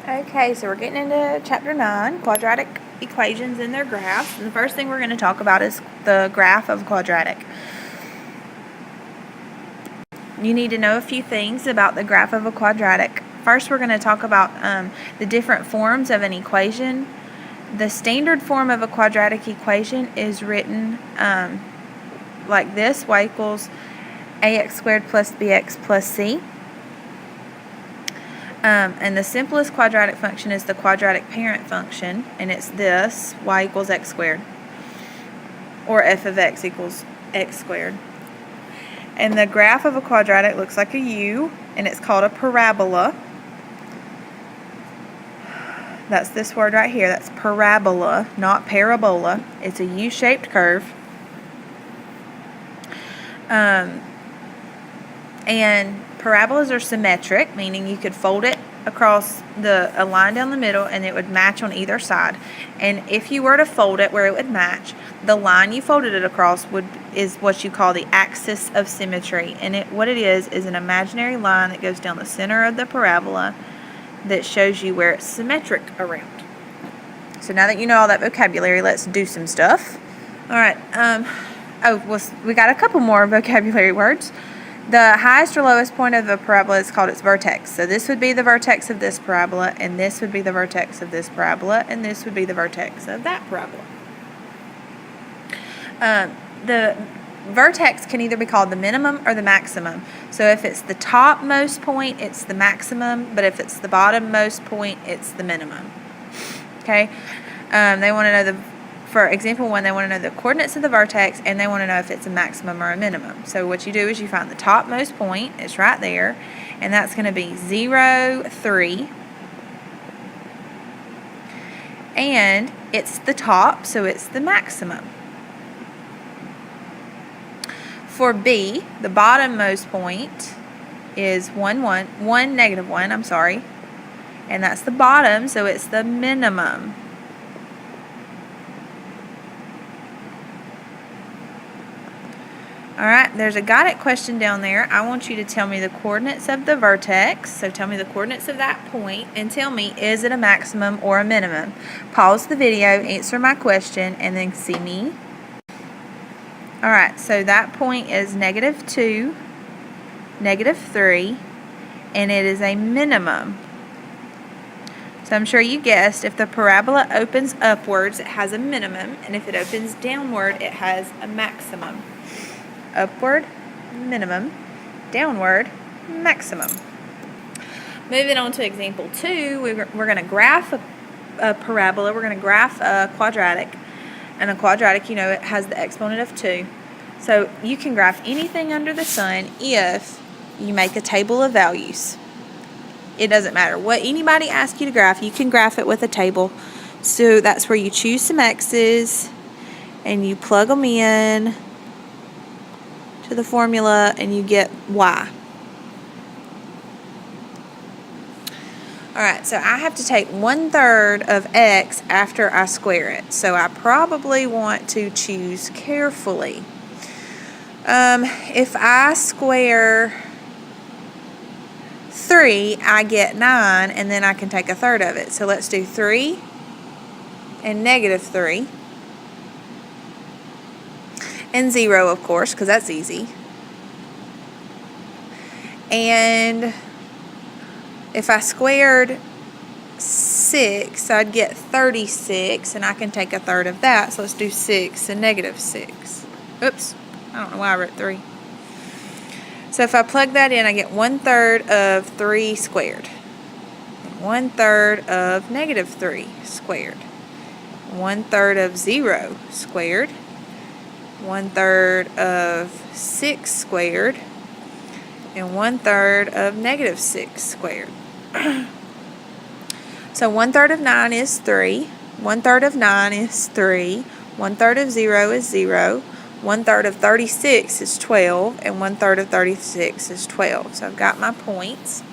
Okay, so we're getting into Chapter 9, quadratic equations and their graphs. And the first thing we're going to talk about is the graph of a quadratic. You need to know a few things about the graph of a quadratic. First, we're going to talk about the different forms of an equation. The standard form of a quadratic equation is written like this: y equals ax squared plus bx plus c. And the simplest quadratic function is the quadratic parent function, and it's this: y equals x squared, or f of x equals x squared. And the graph of a quadratic looks like a U, and it's called a parabola. That's this word right here. That's parabola, not parabola. It's a U-shaped curve. And parabolas are symmetric, meaning you could fold it across a line down the middle and it would match on either side. And if you were to fold it where it would match, the line you folded it across is what you call the axis of symmetry. And what it is an imaginary line that goes down the center of the parabola that shows you where it's symmetric around. So now that you know all that vocabulary, let's do some stuff. All right. We got a couple more vocabulary words. The highest or lowest point of the parabola is called its vertex. So this would be the vertex of this parabola, and this would be the vertex of this parabola, and this would be the vertex of that parabola. The vertex can either be called the minimum or the maximum. So if it's the topmost point, it's the maximum, but if it's the bottommost point, it's the minimum. Okay? They want to know for example 1, they want to know the coordinates of the vertex, and they want to know if it's a maximum or a minimum. So what you do is you find the topmost point, it's right there, and that's going to be 0, 3. And it's the top, so it's the maximum. For B, the bottommost point is 1, negative 1, I'm sorry. And that's the bottom, so it's the minimum. Alright, there's a guided question down there. I want you to tell me the coordinates of the vertex. So tell me the coordinates of that point and tell me, is it a maximum or a minimum? Pause the video, answer my question, and then see me. Alright, so that point is negative 2, negative 3, and it is a minimum. So I'm sure you guessed, if the parabola opens upwards, it has a minimum, and if it opens downward, it has a maximum. Upward, minimum. Downward, maximum. Moving on to example 2, we're going to graph a parabola. We're going to graph a quadratic. And a quadratic, it has the exponent of 2. So you can graph anything under the sun if you make a table of values. It doesn't matter what anybody asks you to graph, you can graph it with a table. So that's where you choose some x's and you plug them in to the formula and you get y. Alright, so I have to take 1/3 of x after I square it. So I probably want to choose carefully. If I square 3, I get 9, and then I can take 1/3 of it. So let's do 3 and negative 3. And 0, of course, because that's easy. And if I squared 6, I'd get 36, and I can take 1/3 of that. So let's do 6 and negative 6. Oops, I don't know why I wrote 3. So if I plug that in, I get 1/3 of 3 squared. And 1/3 of negative 3 squared. 1/3 of 0 squared. 1/3 of 6 squared, and 1/3 of negative 6 squared. So 1/3 of 9 is 3, 1/3 of 9 is 3, 1/3 of 0 is 0, 1/3 of 36 is 12, and 1/3 of 36 is 12. So I've got my points.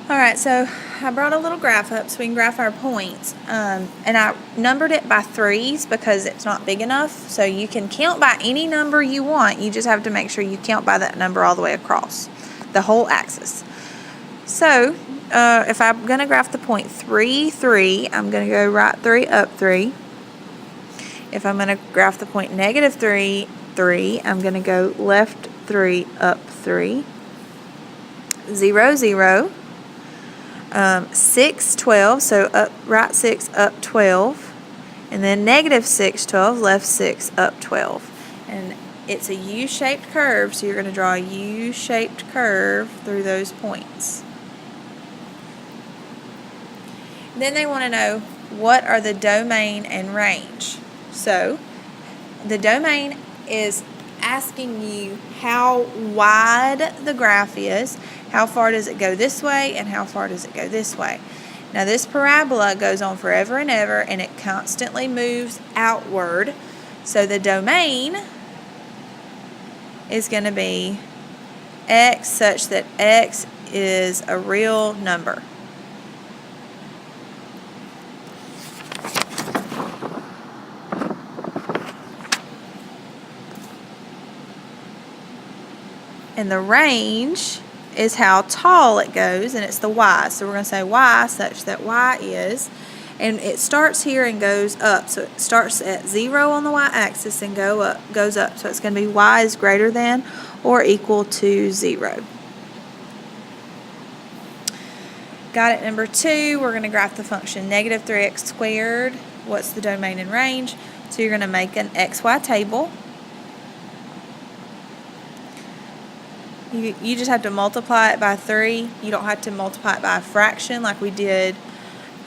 Alright, so I brought a little graph up so we can graph our points. And I numbered it by 3s because it's not big enough. So you can count by any number you want. You just have to make sure you count by that number all the way across the whole axis. So if I'm going to graph the point 3, 3, I'm going to go right 3, up 3. If I'm going to graph the point negative 3, 3, I'm going to go left 3, up 3. 0, 0. 6, 12, so up right 6, up 12. And then negative 6, 12, left 6, up 12. And it's a U-shaped curve, so you're going to draw a U-shaped curve through those points. Then they want to know what are the domain and range. So the domain is asking you how wide the graph is, how far does it go this way, and how far does it go this way. Now this parabola goes on forever and ever, and it constantly moves outward. So the domain is going to be x such that x is a real number. And the range is how tall it goes, and it's the y. So we're going to say y such that y is, and it starts here and goes up. So it starts at 0 on the y-axis and goes up. So it's going to be y is greater than or equal to 0. Got it, number 2. We're going to graph the function negative 3x squared. What's the domain and range? So you're going to make an xy table. You just have to multiply it by 3. You don't have to multiply it by a fraction like we did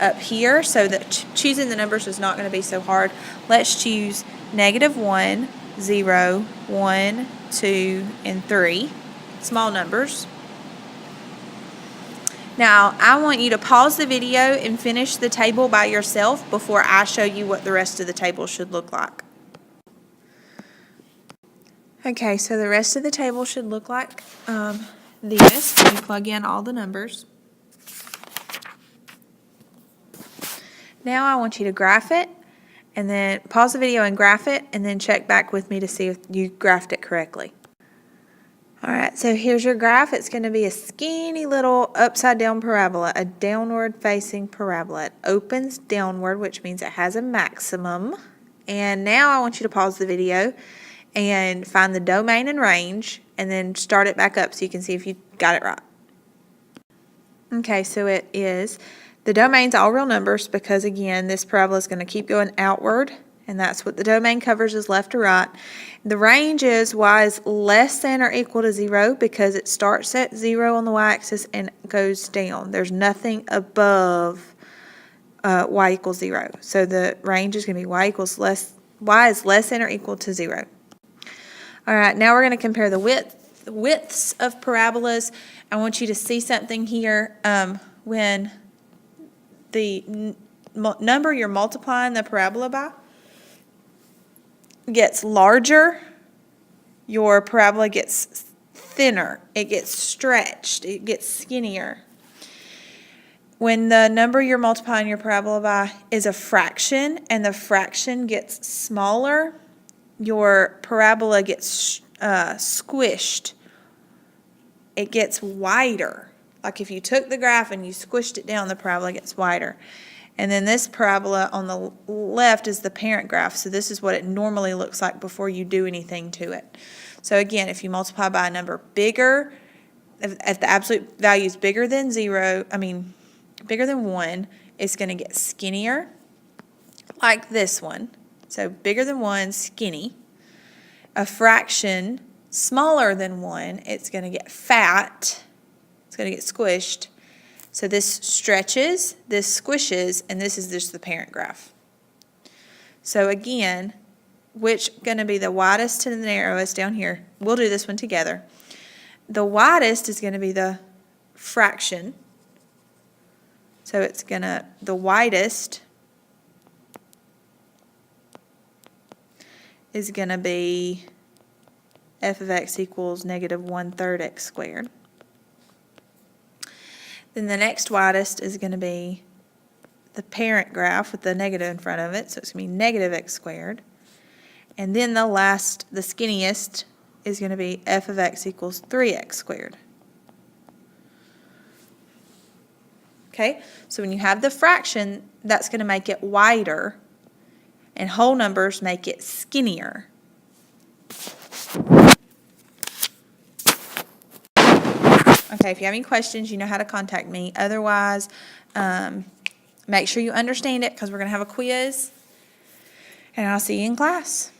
up here, so that choosing the numbers is not going to be so hard. Let's choose negative 1, 0, 1, 2, and 3. Small numbers. Now, I want you to pause the video and finish the table by yourself before I show you what the rest of the table should look like. Okay, so the rest of the table should look like this. You plug in all the numbers. Now I want you to graph it, and then pause the video and graph it, and then check back with me to see if you graphed it correctly. Alright, so here's your graph. It's going to be a skinny little upside down parabola, a downward facing parabola. It opens downward, which means it has a maximum. And now I want you to pause the video and find the domain and range, and then start it back up so you can see if you got it right. Okay, so it is, the domain's all real numbers because, again, this parabola is going to keep going outward, and that's what the domain covers, is left to right. The range is y is less than or equal to 0 because it starts at 0 on the y-axis and goes down. There's nothing above y equals 0. So the range is going to be y is less than or equal to 0. All right, now we're going to compare the widths of parabolas. I want you to see something here. When the number you're multiplying the parabola by gets larger, your parabola gets thinner. It gets stretched. It gets skinnier. When the number you're multiplying your parabola by is a fraction and the fraction gets smaller, your parabola gets squished. It gets wider. Like if you took the graph and you squished it down, the parabola gets wider. And then this parabola on the left is the parent graph. So this is what it normally looks like before you do anything to it. So again, if you multiply by a number bigger, if the absolute value is bigger than bigger than 1, it's going to get skinnier, like this one. So bigger than 1, skinny. A fraction smaller than 1, it's going to get fat. It's going to get squished. So this stretches, this squishes, and this is just the parent graph. So again, which going to be the widest to the narrowest down here? We'll do this one together. The widest is going to be the fraction. So it's going to, the widest is going to be f of x equals negative 1/3 x squared. Then the next widest is going to be the parent graph with the negative in front of it, so it's going to be negative x squared. And then the skinniest, is going to be f of x equals 3x squared. Okay, so when you have the fraction, that's going to make it wider, and whole numbers make it skinnier. Okay, if you have any questions, you know how to contact me. Otherwise, make sure you understand it because we're going to have a quiz, and I'll see you in class.